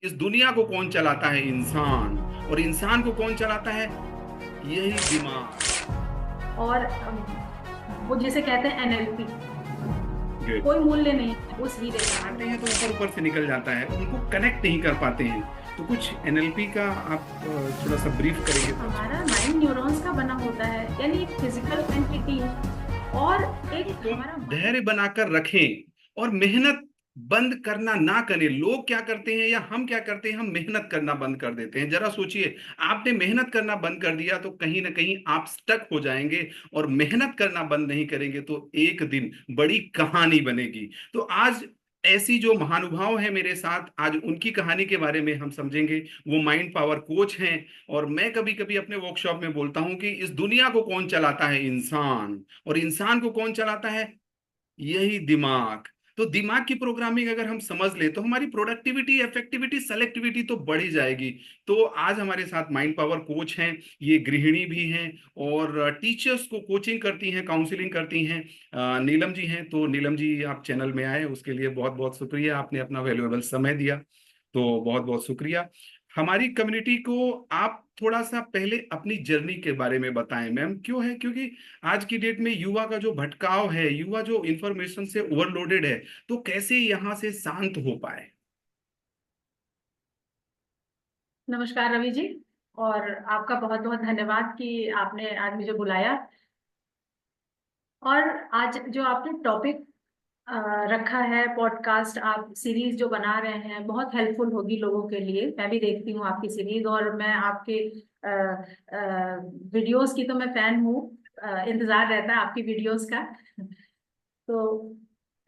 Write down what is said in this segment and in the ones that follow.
इस दुनिया को कौन चलाता है? इंसान। और इंसान को कौन चलाता है? यही दिमाग। और वो जिसे कहते हैं एनएलपी, गुड। कोई मूल्य नहीं है उस हीरे का, आते हैं तो अनमोल। ऊपर ऊपर से निकल जाता है, उनको कनेक्ट नहीं कर पाते हैं। तो कुछ एनएलपी का आप थोड़ा सा ब्रीफ करेंगे तो अच्छा। हमारा माइंड न्यूरॉन्स का बना होता है, यानी एक फिजिकल एंटिटी है। और तो एक तुम हमारा माइंड। धैर्य बनाकर रखें और मेहनत बंद करना ना करें। लोग क्या करते हैं या हम क्या करते हैं? हम मेहनत करना बंद कर देते हैं। जरा सोचिए, आपने मेहनत करना बंद कर दिया तो कहीं ना कहीं आप स्टक हो जाएंगे। और मेहनत करना बंद नहीं करेंगे तो एक दिन बड़ी कहानी बनेगी। तो आज ऐसी जो महानुभाव है मेरे साथ, आज उनकी कहानी के बारे में हम समझेंगे। वो माइंड पावर कोच हैं। और मैं कभी कभी अपने वर्कशॉप में बोलता हूं कि इस दुनिया को कौन चलाता है? इंसान। और इंसान को कौन चलाता है? यही दिमाग। तो दिमाग की प्रोग्रामिंग अगर हम समझ ले तो हमारी प्रोडक्टिविटी, इफेक्टिविटी, सेलेक्टिविटी तो बढ़ी जाएगी। तो आज हमारे साथ माइंड पावर कोच हैं। ये गृहिणी भी हैं और टीचर्स को कोचिंग करती हैं, काउंसलिंग करती हैं। नीलम जी हैं। तो नीलम जी, आप चैनल में आए उसके लिए बहुत बहुत शुक्रिया। आपने अपना वैल्यूएबल समय दिया, तो बहुत बहुत शुक्रिया। हमारी कम्युनिटी को आप थोड़ा सा पहले अपनी जर्नी के बारे में बताएं मैम। क्यों है? क्योंकि आज की डेट में युवा का जो भटकाव है, युवा जो इंफॉर्मेशन से ओवरलोडेड है, तो कैसे यहाँ से शांत हो पाए। नमस्कार रवि जी। और आपका बहुत बहुत धन्यवाद कि आपने आज मुझे बुलाया। और आज जो आपने टॉपिक रखा है, पॉडकास्ट आप सीरीज जो बना रहे हैं, बहुत हेल्पफुल होगी लोगों के लिए। मैं भी देखती हूँ आपकी सीरीज, और मैं आपके वीडियोस की तो मैं फैन हूँ। इंतजार रहता है आपकी वीडियोस का। तो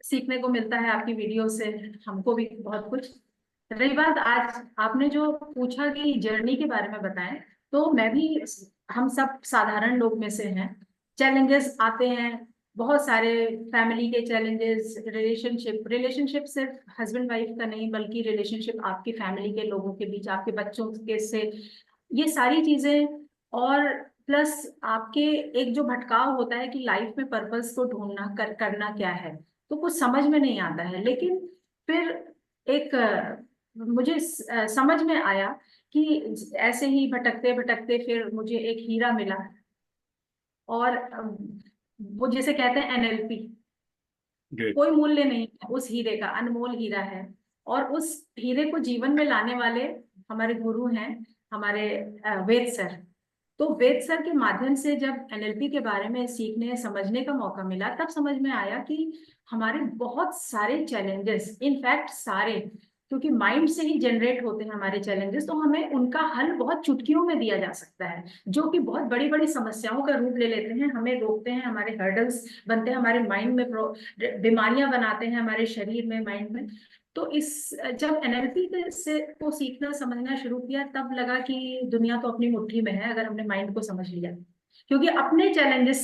सीखने को मिलता है आपकी वीडियो से, हमको भी बहुत कुछ। रही बात आज आपने जो पूछा कि जर्नी के बारे में बताएं, तो मैं भी, हम सब साधारण लोग में से हैं। चैलेंजेस आते हैं बहुत सारे, फैमिली के चैलेंजेस, रिलेशनशिप रिलेशनशिप सिर्फ हस्बैंड वाइफ का नहीं, बल्कि रिलेशनशिप आपकी फैमिली के लोगों के बीच, आपके बच्चों के से, ये सारी चीजें। और प्लस आपके एक जो भटकाव होता है कि लाइफ में पर्पस को ढूंढना, करना क्या है, तो कुछ समझ में नहीं आता है। लेकिन फिर एक मुझे समझ में आया कि ऐसे ही भटकते भटकते फिर मुझे एक हीरा मिला। और वो जिसे कहते हैं एनएलपी, ग्रेट। कोई मूल्य नहीं है उस हीरे का, अनमोल हीरा है। और उस हीरे को जीवन में लाने वाले हमारे गुरु हैं, हमारे वेद सर। तो वेद सर के माध्यम से जब एनएलपी के बारे में सीखने समझने का मौका मिला, तब समझ में आया कि हमारे बहुत सारे चैलेंजेस, इनफैक्ट सारे, क्योंकि माइंड से ही जनरेट होते हैं हमारे चैलेंजेस, तो हमें उनका हल बहुत चुटकियों में दिया जा सकता है, जो कि बहुत बड़ी बड़ी समस्याओं का रूप ले लेते हैं, हमें रोकते हैं, हमारे हर्डल्स बनते हैं, हमारे माइंड में बीमारियां बनाते हैं, हमारे शरीर में, माइंड में। तो इस जब एनएलपी से को सीखना समझना शुरू किया, तब लगा कि दुनिया तो अपनी मुट्ठी में है अगर हमने माइंड को समझ लिया। क्योंकि अपने चैलेंजेस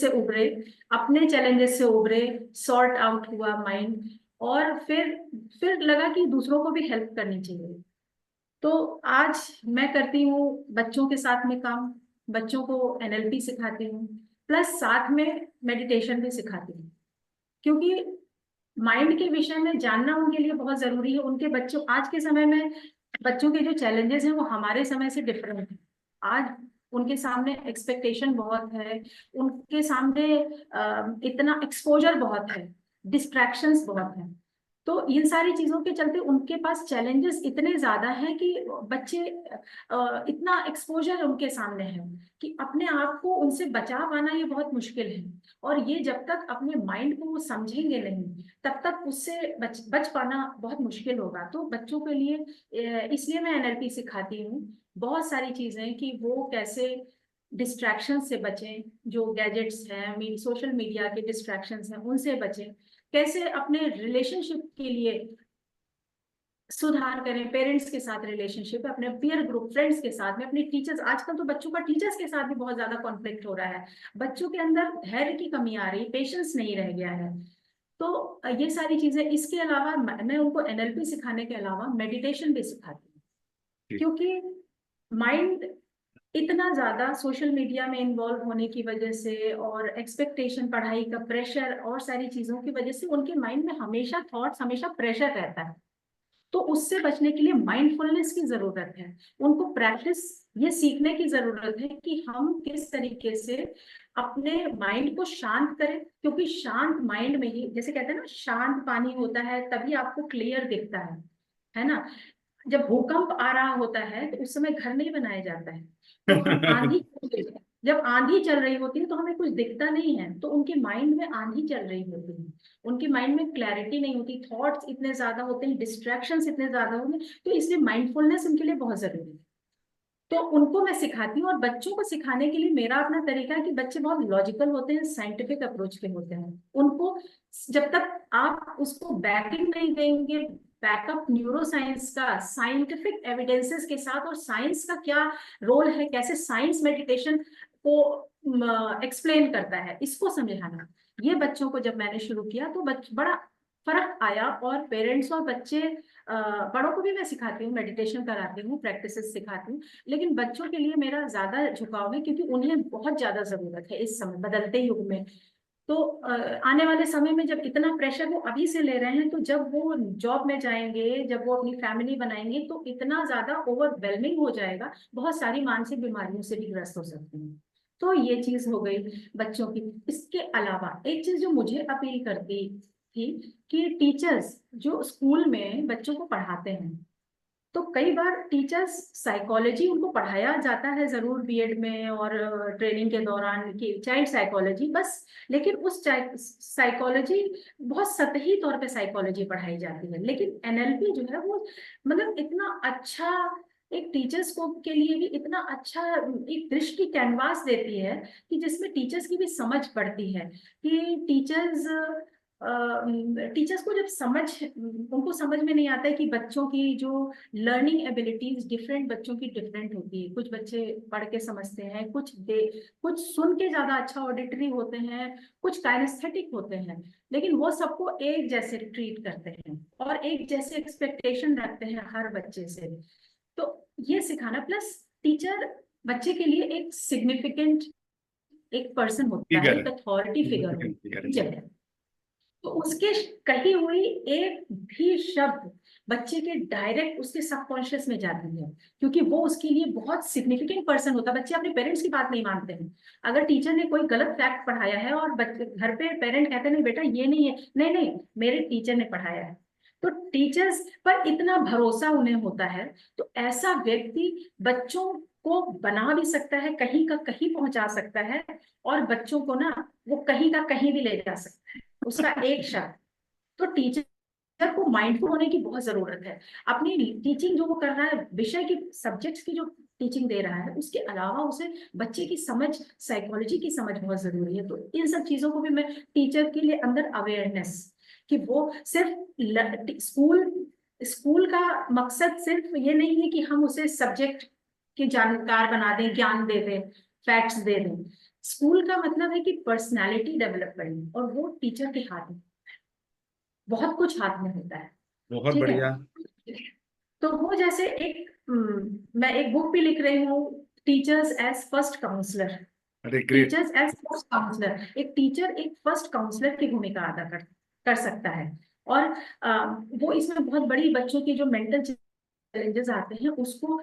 से उभरे, सॉर्ट आउट हुआ माइंड। और फिर लगा कि दूसरों को भी हेल्प करनी चाहिए। तो आज मैं करती हूँ बच्चों के साथ में काम, बच्चों को एनएलपी सिखाती हूँ, प्लस साथ में मेडिटेशन भी सिखाती हूँ। क्योंकि माइंड के विषय में जानना उनके लिए बहुत जरूरी है। उनके बच्चों, आज के समय में बच्चों के जो चैलेंजेस हैं वो हमारे समय से डिफरेंट है। आज उनके सामने एक्सपेक्टेशन बहुत है, उनके सामने इतना एक्सपोजर बहुत है, डिस्ट्रैक्शंस बहुत है। तो इन सारी चीजों के चलते उनके पास चैलेंजेस इतने ज्यादा हैं कि बच्चे, इतना एक्सपोजर उनके सामने है कि अपने आप को उनसे बचा पाना ये बहुत मुश्किल है। और ये जब तक अपने माइंड को वो समझेंगे नहीं, तब तक उससे बच पाना बहुत मुश्किल होगा। तो बच्चों के लिए इसलिए मैं एनएलपी सिखाती हूँ, बहुत सारी चीजें, कि वो कैसे डिस्ट्रैक्शन से बचें, जो गैजेट्स हैं, सोशल मीडिया के डिस्ट्रैक्शंस हैं, उनसे बचें। कैसे अपने रिलेशनशिप के लिए सुधार करें, पेरेंट्स के साथ रिलेशनशिप, अपने पीयर ग्रुप फ्रेंड्स के साथ में, अपने टीचर्स, आजकल तो बच्चों का टीचर्स के साथ भी बहुत ज्यादा कॉन्फ्लिक्ट हो रहा है। बच्चों के अंदर धैर्य की कमी आ रही, पेशेंस नहीं रह गया है। तो ये सारी चीजें, इसके अलावा मैं उनको एनएलपी सिखाने के अलावा मेडिटेशन भी सिखाती हूँ। क्योंकि माइंड इतना ज्यादा सोशल मीडिया में इन्वॉल्व होने की वजह से, और एक्सपेक्टेशन, पढ़ाई का प्रेशर और सारी चीजों की वजह से, उनके माइंड में हमेशा थॉट्स, हमेशा प्रेशर रहता है। तो उससे बचने के लिए माइंडफुलनेस की जरूरत है, उनको प्रैक्टिस ये सीखने की जरूरत है कि हम किस तरीके से अपने माइंड को शांत करें, क्योंकि शांत माइंड में ही, जैसे कहते हैं ना, शांत पानी होता है तभी आपको क्लियर दिखता है ना। जब भूकंप आ रहा होता है तो उस समय घर नहीं बनाया जाता है, तो हम आंधी, जब आंधी चल रही होती है तो हमें कुछ दिखता नहीं है, तो उनके माइंड में आंधी चल रही होती है, उनके माइंड में क्लैरिटी नहीं होती, थॉट्स इतने ज्यादा होते हैं, डिस्ट्रैक्शंस इतने ज्यादा होते हैं, तो इसलिए माइंडफुलनेस उनके लिए बहुत जरूरी है। तो उनको मैं सिखाती हूँ, और बच्चों को सिखाने के लिए मेरा अपना तरीका है कि बच्चे बहुत लॉजिकल होते हैं, साइंटिफिक अप्रोच के होते हैं, उनको जब तक आप उसको बैकिंग नहीं देंगे, बैकअप न्यूरो साइंस का साइंटिफिक एविडेंसेस के साथ, और साइंस का क्या रोल है, कैसे साइंस मेडिटेशन को एक्सप्लेन करता है, इसको समझाना, ये बच्चों को जब मैंने शुरू किया तो बड़ा फर्क आया। और पेरेंट्स और बच्चे, बड़ों को भी मैं सिखाती हूँ, मेडिटेशन कराती हूँ, प्रैक्टिसेस सिखाती हूँ, लेकिन बच्चों के लिए मेरा ज्यादा झुकाव है, क्योंकि उन्हें बहुत ज्यादा जरूरत है इस समय बदलते युग में। तो आने वाले समय में जब इतना प्रेशर वो अभी से ले रहे हैं, तो जब वो जॉब में जाएंगे, जब वो अपनी फैमिली बनाएंगे, तो इतना ज्यादा ओवरवेलमिंग हो जाएगा, बहुत सारी मानसिक बीमारियों से भी ग्रस्त हो सकते हैं। तो ये चीज हो गई बच्चों की। इसके अलावा एक चीज जो मुझे अपील करती थी, कि टीचर्स जो स्कूल में बच्चों को पढ़ाते हैं, तो कई बार टीचर्स, साइकोलॉजी उनको पढ़ाया जाता है जरूर बीएड में और ट्रेनिंग के दौरान, कि चाइल्ड साइकोलॉजी बस, लेकिन उस साइकोलॉजी बहुत सतही तौर पे साइकोलॉजी पढ़ाई जाती है, लेकिन एनएलपी जो है वो मतलब इतना अच्छा, एक टीचर्स को के लिए भी इतना अच्छा एक दृष्टि कैनवास देती है, कि जिसमें टीचर्स की भी समझ पड़ती है, कि टीचर्स को जब उनको समझ में नहीं आता है कि बच्चों की जो लर्निंग एबिलिटीज डिफरेंट, बच्चों की डिफरेंट होती है, कुछ बच्चे पढ़ के समझते हैं, कुछ सुन के ज्यादा अच्छा ऑडिटरी होते हैं, कुछ काइनेस्थेटिक होते हैं, लेकिन वो सबको एक जैसे ट्रीट करते हैं और एक जैसे एक्सपेक्टेशन रखते हैं हर बच्चे से। तो ये सिखाना, प्लस टीचर बच्चे के लिए एक सिग्निफिकेंट एक पर्सन होता है, फिगर एक है, अथॉरिटी फिगर सिग्निफिकेंट फिगर है होती जी। है, तो उसके कही हुई एक भी शब्द बच्चे के डायरेक्ट उसके सबकॉन्शियस में जाती है, क्योंकि वो उसके लिए बहुत सिग्निफिकेंट पर्सन होता है। बच्चे अपने पेरेंट्स की बात नहीं मानते हैं, अगर टीचर ने कोई गलत फैक्ट पढ़ाया है और बच्चे घर पे पेरेंट कहते हैं नहीं बेटा ये नहीं है, नहीं नहीं मेरे टीचर ने पढ़ाया है, तो टीचर्स पर इतना भरोसा उन्हें होता है, तो ऐसा व्यक्ति बच्चों को बना भी सकता है, कहीं का कहीं पहुंचा सकता है, और बच्चों को ना वो कहीं का कहीं भी ले जा सकता है, उसका एक शब्द। तो टीचर को माइंडफुल होने की बहुत जरूरत है, अपनी टीचिंग जो वो कर रहा है, विषय की सब्जेक्ट्स की जो टीचिंग दे रहा है, उसके अलावा उसे बच्चे की समझ, साइकोलॉजी की समझ बहुत जरूरी है। तो इन सब चीजों को भी मैं टीचर के लिए अंदर अवेयरनेस, कि वो सिर्फ स्कूल स्कूल का मकसद सिर्फ ये नहीं है कि हम उसे सब्जेक्ट के जानकार बना दें, ज्ञान दे दें, फैक्ट्स दे दें। स्कूल का मतलब है कि पर्सनालिटी डेवलप करनी, और वो टीचर के हाथ में, बहुत कुछ हाथ में होता है। बहुत ठीक है, बढ़िया। तो वो जैसे मैं एक बुक भी लिख रही हूँ, टीचर्स एज फर्स्ट काउंसलर। अरे great. Teachers as first counsellor, एक टीचर एक फर्स्ट काउंसलर की भूमिका अदा कर सकता है। और वो इसमें बहुत बड़ी बच्चों की जो मेंटल चैलेंजेस आते हैं उसको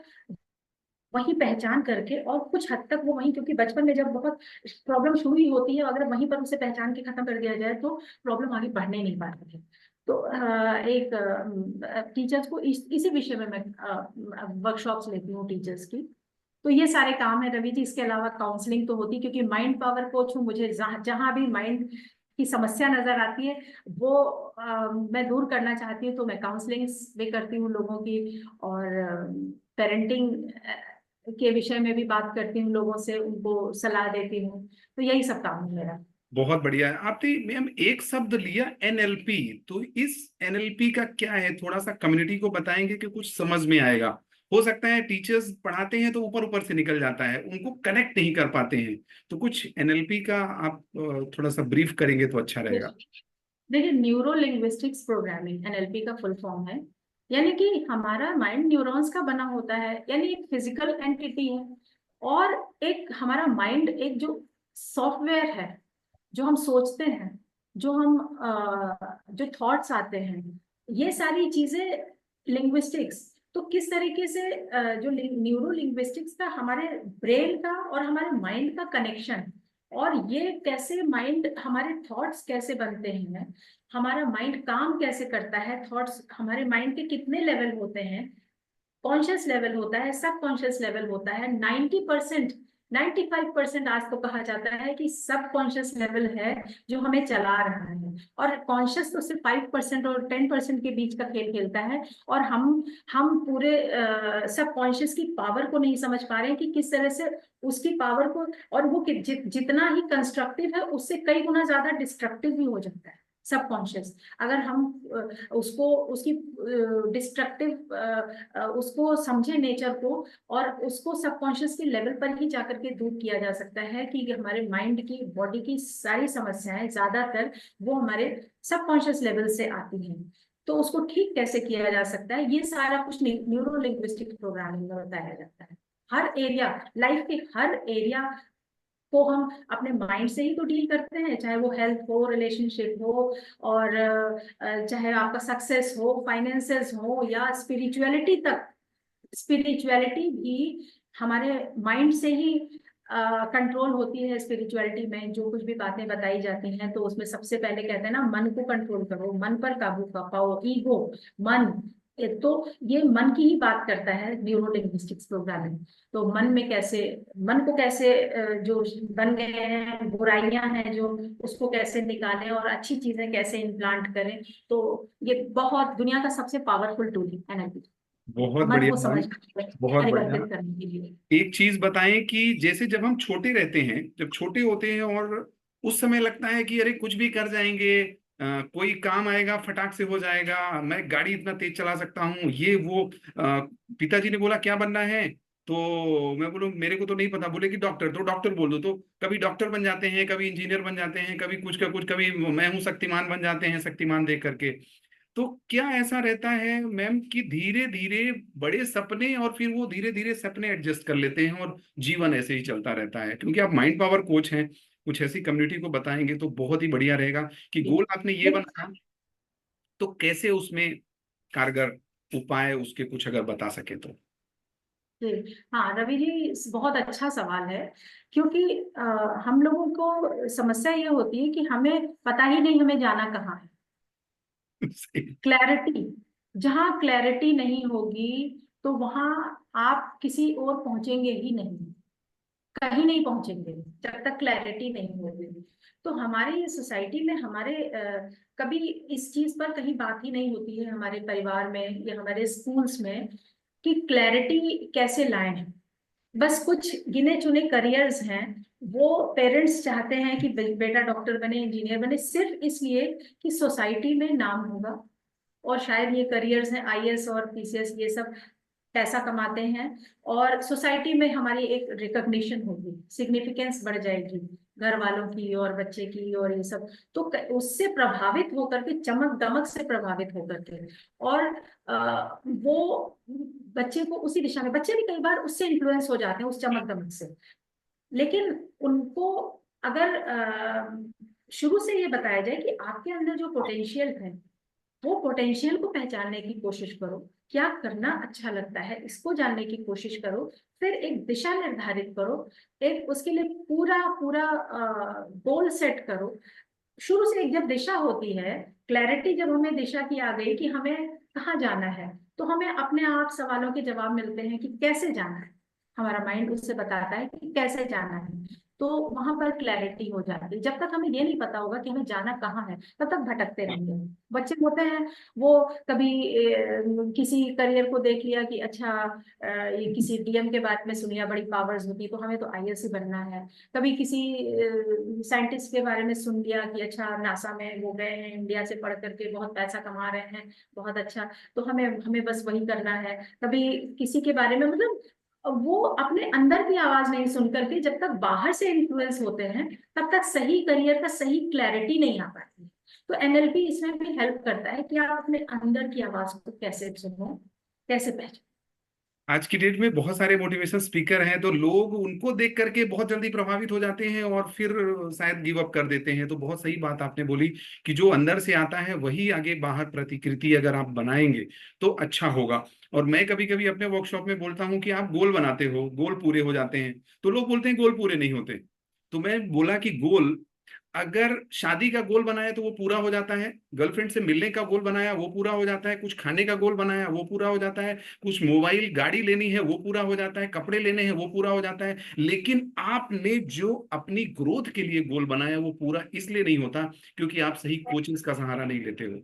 वही पहचान करके, और कुछ हद तक वो वहीं, क्योंकि बचपन में जब बहुत प्रॉब्लम शुरू ही होती है, अगर वहीं पर उसे पहचान के खत्म कर दिया जाए तो प्रॉब्लम आगे बढ़ने नहीं पाती है। तो एक टीचर्स को इसी विषय में मैं वर्कशॉप्स लेती हूँ टीचर्स की। तो ये सारे काम है रवि जी, इसके अलावा काउंसलिंग तो होती, क्योंकि माइंड पावर कोच हूँ, मुझे जहाँ भी माइंड की समस्या नजर आती है वो मैं दूर करना चाहती हूँ, तो मैं काउंसलिंग भी करती हूँ लोगों की, और पेरेंटिंग के विषय में भी बात करती हूँ लोगों से, उनको सलाह देती हूँ। तो यही सब काम है मेरा। बहुत बढ़िया है। आपने मैम एक शब्द लिया एनएलपी, तो इस एनएलपी का क्या है, थोड़ा सा कम्युनिटी को बताएंगे कि कुछ समझ में आएगा। हो सकता है टीचर्स पढ़ाते हैं तो ऊपर ऊपर से निकल जाता है, उनको कनेक्ट नहीं कर पाते हैं, तो कुछ एनएलपी का आप थोड़ा सा ब्रीफ करेंगे तो अच्छा रहेगा। देखिए, न्यूरो लिंग्विस्टिक्स प्रोग्रामिंग एनएलपी का फुल फॉर्म है, यानी कि हमारा माइंड न्यूरॉन्स का बना होता है, यानी एक फिजिकल एंटिटी है, और एक हमारा माइंड एक जो सॉफ्टवेयर है, जो हम सोचते हैं, जो थॉट्स आते हैं, ये सारी चीजें लिंग्विस्टिक्स, तो किस तरीके से जो न्यूरो लिंग्विस्टिक्स का हमारे ब्रेन का और हमारे माइंड का कनेक्शन, और ये कैसे माइंड, हमारे थॉट्स कैसे बनते हैं, हमारा माइंड काम कैसे करता है, थॉट्स हमारे माइंड के कितने लेवल होते हैं, कॉन्शियस लेवल होता है, सब कॉन्शियस लेवल होता है, 90%, 95% आज तो कहा जाता है कि सब कॉन्शियस लेवल है जो हमें चला रहा है, और कॉन्शियस तो सिर्फ 5% और 10% के बीच का खेल खेलता है। और हम पूरे सब कॉन्शियस की पावर को नहीं समझ पा रहे हैं कि किस तरह से उसकी पावर को, और वो जितना ही कंस्ट्रक्टिव है उससे कई गुना ज्यादा डिस्ट्रक्टिव भी हो जाता है सबकॉन्शियस। अगर हम उसको, उसकी डिस्ट्रक्टिव, उसको समझे नेचर को, और उसको सबकॉन्शियस के लेवल पर ही जाकर के दूर किया जा सकता है कि हमारे माइंड की, बॉडी की सारी समस्याएं ज्यादातर वो हमारे सबकॉन्शियस लेवल से आती हैं। तो उसको ठीक कैसे किया जा सकता है, ये सारा कुछ न्यूरो लिंग्विस्टिक प्रोग्रामिंग में बताया जाता है। हर एरिया, लाइफ के हर एरिया को हम अपने माइंड से ही तो डील करते हैं, चाहे वो हेल्थ हो, रिलेशनशिप हो, और चाहे आपका सक्सेस हो, फाइनेंसेस हो, या स्पिरिचुअलिटी तक। स्पिरिचुअलिटी भी हमारे माइंड से ही कंट्रोल होती है। स्पिरिचुअलिटी में जो कुछ भी बातें बताई जाती हैं, तो उसमें सबसे पहले कहते हैं ना, मन को कंट्रोल करो, मन पर काबू पाओ, ईगो, मन। तो ये मन की ही बात करता है न्यूरो लिंग्विस्टिक्स प्रोग्रामिंग। तो मन में कैसे, मन को कैसे जो बन गए हैं बुराइयां हैं जो, उसको कैसे निकालें और अच्छी चीजें कैसे इम्प्लांट करें। तो ये बहुत दुनिया का सबसे पावरफुल टूल है एनएलपी, बहुत मन बढ़िया को मैम, समझने के लिए, बहुत बढ़िया। परिवर्तित करने के लिए। एक चीज बताएं कि जैसे जब हम छोटे रहते हैं, जब छोटे होते हैं और उस समय लगता है कि अरे कुछ भी कर जाएंगे, कोई काम आएगा फटाक से हो जाएगा, मैं गाड़ी इतना तेज चला सकता हूँ, ये वो। पिताजी ने बोला क्या बनना है, तो मैं बोलूँ मेरे को तो नहीं पता, बोले कि डॉक्टर, तो डॉक्टर बोल दो, तो कभी डॉक्टर बन जाते हैं, कभी इंजीनियर बन जाते हैं, कभी कुछ का कुछ, कभी मैं हूँ शक्तिमान बन जाते हैं, शक्तिमान देख करके। तो क्या ऐसा रहता है मैम कि धीरे धीरे बड़े सपने, और फिर वो धीरे धीरे सपने एडजस्ट कर लेते हैं और जीवन ऐसे ही चलता रहता है? क्योंकि आप माइंड पावर कोच हैं, कुछ ऐसी कम्युनिटी को बताएंगे तो बहुत ही बढ़िया रहेगा कि गोल आपने ये बनाया, तो कैसे उसमें कारगर उपाय उसके कुछ अगर बता सके तो। जी, हाँ रवि जी, बहुत अच्छा सवाल है। क्योंकि हम लोगों को समस्या ये होती है कि हमें पता ही नहीं हमें जाना कहाँ है। सही। क्लैरिटी, जहाँ क्लैरिटी नहीं होगी, तो वहां आप किसी और पहुंचेंगे ही नहीं, कहीं नहीं पहुंचेंगे जब तक क्लैरिटी नहीं होगी। तो हमारे ये सोसाइटी में, हमारे कभी इस चीज पर कहीं बात ही नहीं होती है हमारे परिवार में या हमारे स्कूल्स में, कि क्लैरिटी कैसे लाएं। बस कुछ गिने चुने करियर्स हैं, वो पेरेंट्स चाहते हैं कि बेटा डॉक्टर बने, इंजीनियर बने, सिर्फ इसलिए कि सोसाइटी में नाम होगा। और शायद ये करियर्स हैं आईएएस और पीसीएस, ये सब पैसा कमाते हैं, और सोसाइटी में हमारी एक रिकॉग्निशन होगी, सिग्निफिकेंस बढ़ जाएगी घर वालों की और बच्चे की और ये सब। तो उससे प्रभावित होकर के, चमक दमक से प्रभावित होकर के, और वो बच्चे को उसी दिशा में, बच्चे भी कई बार उससे इन्फ्लुएंस हो जाते हैं, उस चमक दमक से। लेकिन उनको अगर शुरू से ये बताया जाए कि आपके अंदर जो पोटेंशियल है, वो पोटेंशियल को पहचानने की कोशिश करो, क्या करना अच्छा लगता है इसको जानने की कोशिश करो, फिर एक दिशा निर्धारित करो, एक उसके लिए पूरा पूरा गोल सेट करो। शुरू से एक जब दिशा होती है, क्लैरिटी जब हमें दिशा की आ गई कि हमें कहाँ जाना है, तो हमें अपने आप सवालों के जवाब मिलते हैं कि कैसे जाना है। हमारा माइंड उससे बताता है कि कैसे जाना है, तो वहां पर क्लैरिटी हो जाती है। जब तक हमें ये नहीं पता होगा कि हमें जाना कहाँ है, तब तक भटकते रहेंगे। बच्चे होते हैं, वो कभी किसी करियर को देख लिया कि अच्छा, ये किसी डीएम के बारे में सुन लिया, बड़ी पावर्स होती है तो हमें तो आईएएस ही बनना है। कभी किसी साइंटिस्ट के बारे में सुन लिया कि अच्छा नासा में वो गए हैं, इंडिया से पढ़ करके बहुत पैसा कमा रहे हैं, बहुत अच्छा, तो हमें हमें बस वही करना है। कभी किसी के बारे में, मतलब वो अपने अंदर की आवाज नहीं सुन करके जब तक बाहर से इन्फ्लुएंस होते हैं, तब तक सही करियर का सही क्लैरिटी नहीं आ पाती। तो एनएलपी इसमें भी हेल्प करता है कि आप अपने अंदर की आवाज को कैसे सुनो, कैसे पहचानो। आज की डेट में बहुत सारे मोटिवेशन स्पीकर हैं, तो लोग उनको देख करके बहुत जल्दी प्रभावित हो जाते हैं और फिर शायद गिव अप कर देते हैं। तो बहुत सही बात आपने बोली कि जो अंदर से आता है वही आगे बाहर प्रतिकृति अगर आप बनाएंगे तो अच्छा होगा। और मैं कभी कभी अपने वर्कशॉप में बोलता हूँ कि आप गोल बनाते हो, गोल पूरे हो जाते हैं, तो लोग बोलते हैं गोल पूरे नहीं होते। तो मैं बोला कि गोल, अगर शादी का गोल बनाया तो वो पूरा हो जाता है, गर्लफ्रेंड से मिलने का गोल बनाया वो पूरा हो जाता है, कुछ खाने का गोल बनाया वो पूरा हो जाता है, कुछ मोबाइल गाड़ी लेनी है वो पूरा हो जाता है, कपड़े लेने हैं वो पूरा हो जाता है। लेकिन आपने जो अपनी ग्रोथ के लिए गोल बनाया वो पूरा इसलिए नहीं होता क्योंकि आप सही कोचिंग्स का सहारा नहीं लेते हो,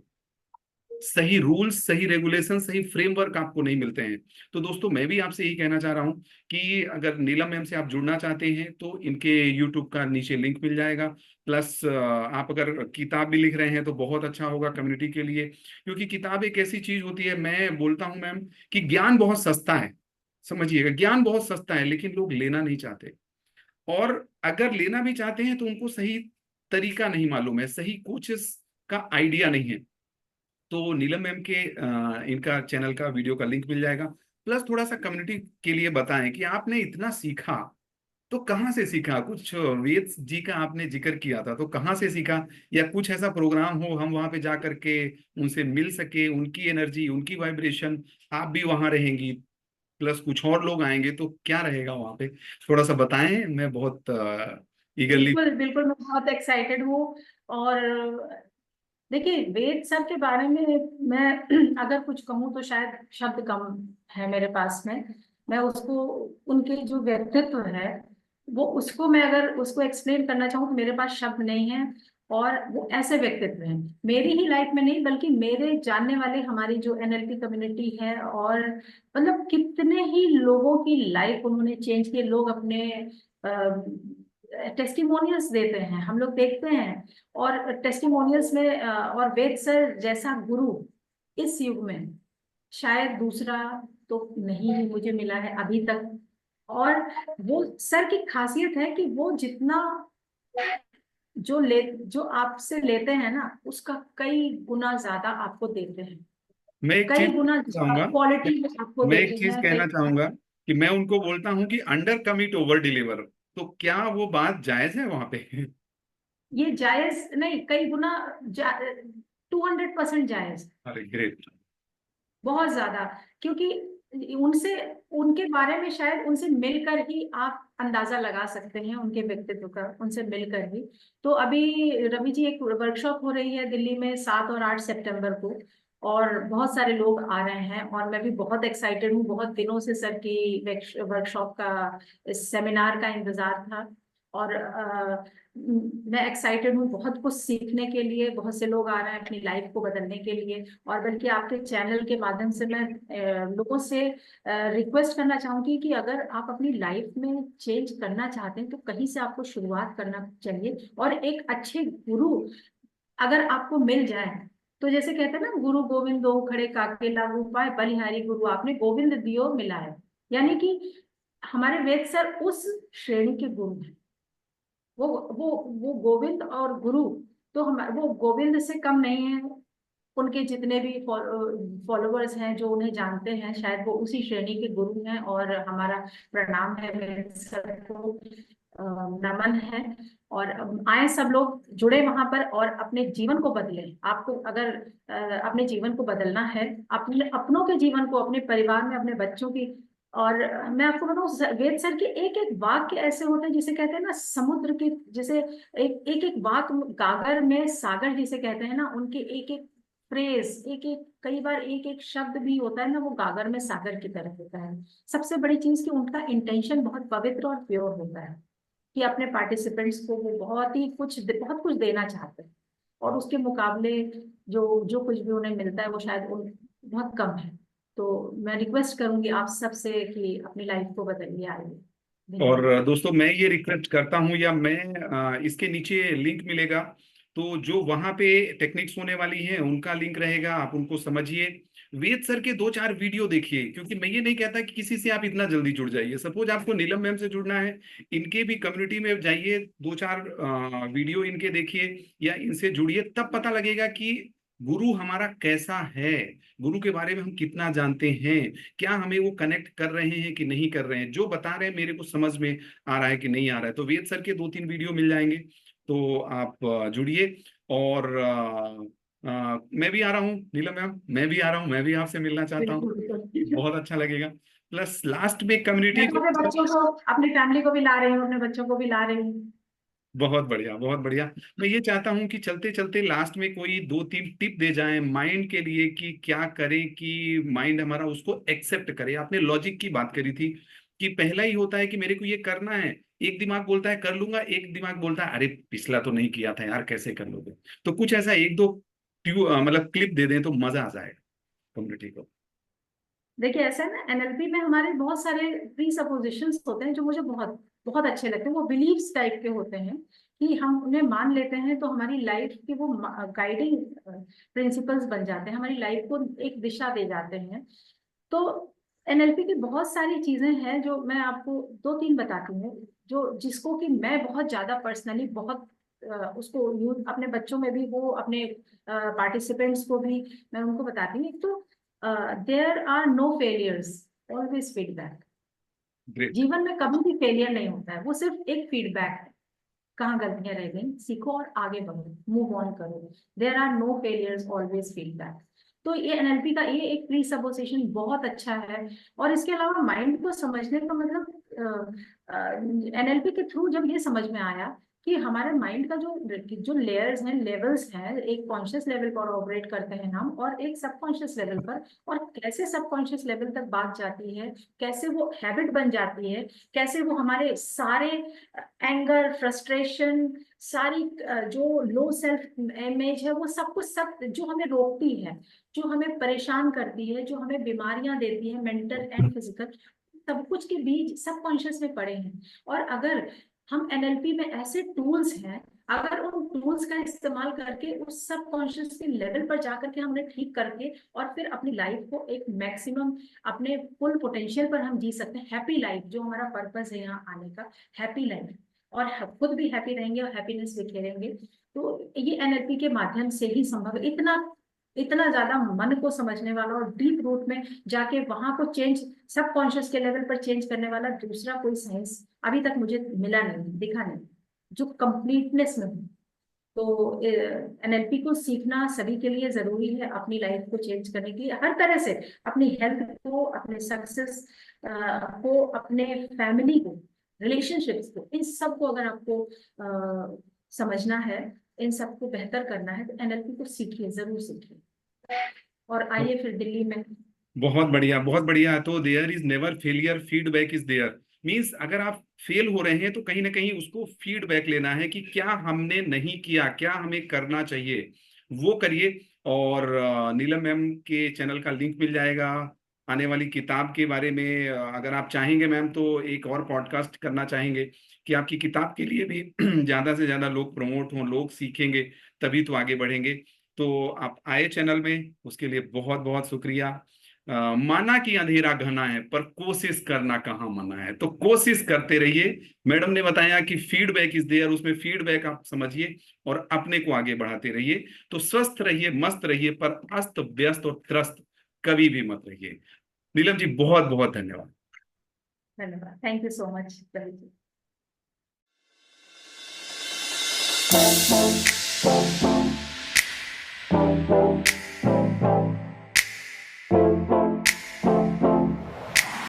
सही रूल्स, सही रेगुलेशन, सही फ्रेमवर्क आपको नहीं मिलते हैं। तो दोस्तों मैं भी आपसे यही कहना चाह रहा हूं कि अगर नीलम मैम से आप जुड़ना चाहते हैं तो इनके यूट्यूब का नीचे लिंक मिल जाएगा। प्लस आप अगर किताब भी लिख रहे हैं तो बहुत अच्छा होगा कम्युनिटी के लिए, क्योंकि किताब एक ऐसी चीज होती है, मैं बोलता हूं मैम कि ज्ञान बहुत सस्ता है, समझिएगा, ज्ञान बहुत सस्ता है लेकिन लोग लेना नहीं चाहते। और अगर लेना भी चाहते हैं तो उनको सही तरीका नहीं मालूम है, सही कोचेस का आइडिया नहीं है। तो नीलम मैम के इनका चैनल का वीडियो का लिंक मिल जाएगा। प्लस थोड़ा सा कम्युनिटी के लिए बताएं कि आपने इतना सीखा तो कहाँ से सीखा, कुछ वेद जी का आपने जिक्र किया था तो कहाँ से सीखा, या कुछ ऐसा प्रोग्राम हो हम वहां पे जा करके उनसे मिल सके, उनकी एनर्जी, उनकी वाइब्रेशन, आप भी वहां रहेंगी प्लस कुछ और लोग आएंगे तो क्या रहेगा वहां पे, थोड़ा सा बताएं, मैं बहुत ईगरली। बिल्कुल बिल्कुल, मैं बहुत एक्साइटेड हूँ। और देखिए, वेद सर के बारे में मैं अगर कुछ कहूँ तो शायद शब्द कम है मेरे पास में। मैं उसको, उनके जो व्यक्तित्व है, वो उसको मैं अगर उसको एक्सप्लेन करना चाहूँ तो मेरे पास शब्द नहीं है। और वो ऐसे व्यक्तित्व हैं, मेरी ही लाइफ में नहीं बल्कि मेरे जानने वाले, हमारी जो एनएलपी कम्युनिटी है, और मतलब कितने ही लोगों की लाइफ उन्होंने चेंज किए। लोग अपने टेस्टिमोनियल्स देते हैं, हम लोग देखते हैं। और टेस्टिमोनियल्स में और वेद सर जैसा गुरु इस युग में शायद दूसरा तो नहीं ही मुझे मिला है अभी तक। और वो सर की खासियत है कि वो जितना जो आपसे लेते हैं ना, उसका कई गुना ज्यादा आपको देते हैं। मैं एक चीज कई गुना चाहूंगा, क्वालिटी आपको मैं देते एक चीज हैं कहना कई। चाहूंगा कि मैं उनको बोलता हूँ कि अंडर कमिट ओवर डिलीवर, तो क्या वो बात जायज है वहां पे? ये जायज नहीं, कई गुना 200% जायज। अरे ग्रेट। बहुत ज्यादा। क्योंकि उनसे, उनके बारे में शायद उनसे मिलकर ही आप अंदाजा लगा सकते हैं उनके व्यक्तित्व का, उनसे मिलकर ही। तो अभी रवि जी एक वर्कशॉप हो रही है दिल्ली में 7 और 8 सितंबर को, और बहुत सारे लोग आ रहे हैं। और मैं भी बहुत एक्साइटेड हूँ, बहुत दिनों से सर की वर्कशॉप का, इस सेमिनार का इंतजार था। और मैं एक्साइटेड हूँ बहुत कुछ सीखने के लिए। बहुत से लोग आ रहे हैं अपनी लाइफ को बदलने के लिए। और बल्कि आपके चैनल के माध्यम से मैं लोगों से रिक्वेस्ट करना चाहूंगी कि अगर आप अपनी लाइफ में चेंज करना चाहते हैं तो कहीं से आपको शुरुआत करना चाहिए। और एक अच्छे गुरु अगर आपको मिल जाए, तो जैसे कहते हैं ना, गुरु गोविंद दो खड़े काके लागू पाए, बलिहारी गुरु आपने गोविंद दियो मिलाए। यानी कि हमारे वेद सर उस श्रेणी के गुरु हैं। वो वो वो गोविंद और गुरु, तो हम वो गोविंद से कम नहीं है। उनके जितने भी फॉलोअर्स हैं जो उन्हें जानते हैं, शायद वो उसी श्रेणी के गुरु हैं। और हमारा प्रणाम है मेरे सर को, नमन है। और आए सब लोग जुड़े वहां पर और अपने जीवन को बदलें। आपको अगर अपने जीवन को बदलना है, अपने अपनों के जीवन को, अपने परिवार में अपने बच्चों की। और मैं आपको बताऊं, वेद सर के एक एक वाक्य ऐसे होते हैं जिसे कहते हैं ना समुद्र के, जैसे एक एक एक बात, गागर में सागर जिसे कहते हैं ना, उनके एक एक फ्रेज, एक एक, कई बार एक एक शब्द भी होता है ना, वो गागर में सागर की तरह होता है। सबसे बड़ी चीज कि उनका इंटेंशन बहुत पवित्र और प्योर होता है, कि अपने पार्टिसिपेंट्स को वो बहुत कुछ देना चाहते हैं। और उसके मुकाबले जो जो कुछ भी उन्हें मिलता है वो शायद उन बहुत कम है। तो मैं रिक्वेस्ट करूंगी आप सबसे कि अपनी लाइफ को बदलिए, आइए। और धन्यवाद। दोस्तों मैं ये रिक्वेस्ट करता हूँ, या मैं इसके नीचे लिंक मिलेगा, तो जो वहाँ पे टेक्निक्स होने वाली हैं उनका लिंक रहेगा, आप उनको समझिए। वेद सर के 2-4 वीडियो देखिए, क्योंकि मैं ये नहीं कहता कि किसी से आप इतना जल्दी जुड़ जाइए। सपोज आपको नीलम मैम से जुड़ना है, इनके भी कम्युनिटी में जाइए, 2-4 वीडियो इनके देखिए या इनसे जुड़िए, तब पता लगेगा कि गुरु हमारा कैसा है, गुरु के बारे में हम कितना जानते हैं, क्या हमें वो कनेक्ट कर रहे हैं कि नहीं कर रहे हैं, जो बता रहे हैं मेरे को समझ में आ रहा है कि नहीं आ रहा है। तो वेद सर के 2-3 वीडियो मिल जाएंगे, तो आप जुड़िए। और मैं भी आ रहा हूँ नीलम मैम, मैं भी आ रहा हूँ, मैं भी आपसे मिलना चाहता हूँ, बिल्कुल बिल्कुल। बहुत अच्छा लगेगा। प्लस लास्ट में कम्युनिटी मैं तो को, अपने बच्चों को, अपनी फैमिली को भी ला रही हूँ, अपने बच्चों को भी ला रही हूँ। बहुत बढ़िया बहुत बढ़िया। मैं ये चाहता हूँ कि चलते चलते लास्ट में कोई 2-3 टिप दे जाएं माइंड के लिए, कि क्या करें कि माइंड हमारा उसको एक्सेप्ट करे। आपने लॉजिक की बात करी थी कि पहला ही होता है कि मेरे को ये करना है, एक दिमाग बोलता है कर लूंगा, एक दिमाग बोलता है अरे पिछला तो नहीं किया था यार, कैसे कर लोगे। तो कुछ ऐसा एक दो मतलब क्लिप दे दें तो मजा आ जाएगा कम्युनिटी को। देखिए ऐसा है ना, एनएलपी में हमारे बहुत सारे प्री सपोजिशंस होते हैं जो मुझे बहुत बहुत अच्छे लगते हैं। वो बिलीव्स टाइप के होते हैं कि हम उन्हें मान लेते हैं तो हमारी लाइफ के वो गाइडिंग प्रिंसिपल्स बन जाते हैं, हमारी लाइफ को एक दिशा दे जाते हैं। तो एनएलपी की बहुत सारी चीजें हैं जो मैं आपको दो तीन बताती हूँ, जो जिसको कि मैं बहुत ज्यादा पर्सनली बहुत उसको यूज अपने बच्चों में भी, वो अपने पार्टिसिपेंट्स को भी मैं उनको बताती हूँ। एक तो there are no failures, always feedback. Great. जीवन में कभी भी फेलियर नहीं होता है, वो सिर्फ एक फीडबैक है। कहाँ गलतियां रह गई, सीखो और आगे बढ़ो, मूव ऑन करो। There are no failures, always feedback. तो ये एनएलपी का ये एक प्री सपोजिशन बहुत अच्छा है। और इसके अलावा माइंड को समझने का मतलब, एनएलपी के थ्रू जब ये समझ में आया कि हमारे माइंड का जो लेयर्स हैं, लेवल्स हैं, एक कॉन्शियस लेवल पर ऑपरेट करते हैं हम, और एक सबकॉन्शियस लेवल पर, और कैसे सबकॉन्शियस लेवल तक बात जाती है, कैसे वो हैबिट बन जाती है, कैसे वो हमारे सारे एंगर, फ्रस्ट्रेशन, सारी जो लो सेल्फ इमेज है, वो सब कुछ, सब जो हमें रोकती है, जो हमें परेशान करती है, जो हमें बीमारियां देती है, मेंटल एंड फिजिकल, सब कुछ के बीच सबकॉन्शियस में पड़े हैं। और अगर हम एनएलपी में ऐसे टूल्स हैं, अगर उन टूल्स का इस्तेमाल करके उस सबकॉन्शियस के लेवल पर जाकर के हमने ठीक करके और फिर अपनी लाइफ को एक मैक्सिमम, अपने फुल पोटेंशियल पर हम जी सकते हैं, हैप्पी लाइफ, जो हमारा पर्पस है यहाँ आने का, हैप्पी लाइफ, और खुद भी हैप्पी रहेंगे और हैप्पीनेस बिखेरेंगे। तो ये एनएलपी के माध्यम से ही संभव है। इतना इतना ज्यादा मन को समझने वाला और डीप रूट में जाके वहां को चेंज, सबकॉन्शियस के लेवल पर चेंज करने वाला दूसरा कोई साइंस अभी तक मुझे मिला नहीं, दिखा नहीं, जो कंप्लीटनेस में हो। तो एनएलपी को सीखना सभी के लिए जरूरी है, अपनी लाइफ को चेंज करने के लिए हर तरह से, अपनी हेल्थ को, अपने सक्सेस को, अपने फैमिली को, रिलेशनशिप्स को, इन सब को अगर आपको समझना है, इन सबको बेहतर करना है, तो एनएलपी को सीखिए, जरूर सीखिए। और आइए फिर दिल्ली में। बहुत बढ़िया बहुत बढ़िया। तो there is never failure, feedback is there. Means अगर आप फेल हो रहे हैं तो कहीं ना कहीं उसको फीडबैक लेना है कि क्या हमने नहीं किया, क्या हमें करना चाहिए, वो करिए। और नीलम मैम के चैनल का लिंक मिल जाएगा। आने वाली किताब के बारे में अगर आप चाहेंगे मैम तो एक और पॉडकास्ट करना चाहेंगे कि आपकी किताब के लिए भी ज्यादा से ज्यादा लोग प्रमोट हों, लोग सीखेंगे, तभी तो आगे बढ़ेंगे। तो आप आए चैनल में, उसके लिए बहुत बहुत शुक्रिया। माना कि अंधेरा घना है पर कोशिश करना कहाँ मना है, तो कोशिश करते रहिए। मैडम ने बताया कि फीडबैक इज देयर, उसमें फीडबैक आप समझिए और अपने को आगे बढ़ाते रहिए। तो स्वस्थ रहिए, मस्त रहिए, पर अस्त व्यस्त और त्रस्त कभी भी मत रहिए। नीलम जी बहुत बहुत धन्यवाद। धन्यवाद, थैंक यू सो मच।